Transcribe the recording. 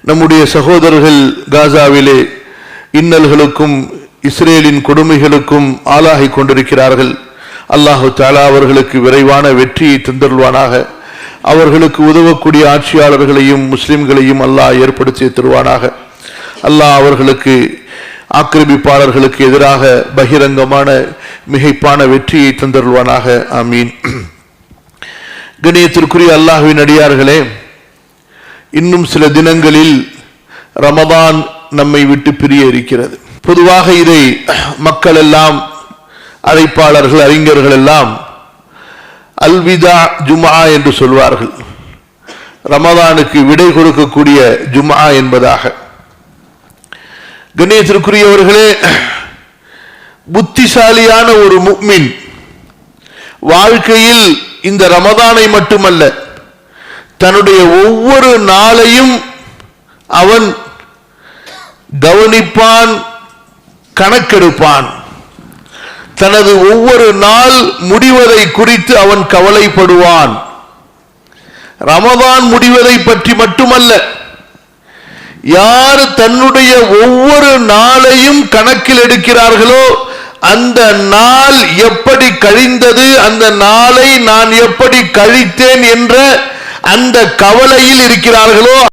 நம்முடைய சகோதரர்கள் காசாவிலே இன்னல்களுக்கும் இஸ்ரேலின் கொடுமைகளுக்கும் ஆளாகி கொண்டிருக்கிறார்கள். அல்லாஹு தஆலா அவர்களுக்கு விரைவான வெற்றியை தந்தருள்வானாக. அவர்களுக்கு உதவக்கூடிய ஆட்சியாளர்களையும் முஸ்லிம்களையும் அல்லாஹ் ஏற்படுத்தி தருவானாக. அல்லாஹ் அவர்களுக்கு ஆக்கிரமிப்பாளர்களுக்கு எதிராக பகிரங்கமான மிகைப்பான வெற்றியை தந்தருள்வானாக. ஆமீன். கண்ணியத்திற்குரிய அல்லாஹ்வின் அடியார்களே, இன்னும் சில தினங்களில் ரமதான் நம்மை விட்டு பிரிய இருக்கிறது. பொதுவாக இதை மக்கள் எல்லாம், அழைப்பாளர்கள், அறிஞர்கள் எல்லாம் அல்விதா ஜும்ஆ என்று சொல்வார்கள். ரமதானுக்கு விடை கொடுக்கக்கூடிய ஜும்ஆ என்பதாக. கண்ணியத்திற்குரியவர்களே, புத்திசாலியான ஒரு முஃமின் வாழ்க்கையில் இந்த ரமதானை மட்டுமல்ல, தன்னுடைய ஒவ்வொரு நாளையும் அவன் கவனிப்பான், கணக்கெடுப்பான். தனது ஒவ்வொரு நாள் முடிவதை குறித்து அவன் கவலைப்படுவான். ரமதான் முடிவதை பற்றி மட்டுமல்ல, யார் தன்னுடைய ஒவ்வொரு நாளையும் கணக்கில் எடுக்கிறார்களோ, அந்த நாள் எப்படி கழிந்தது, அந்த நாளை நான் எப்படி கழித்தேன் என்ற அந்த கவலையில் இருக்கிறார்களோ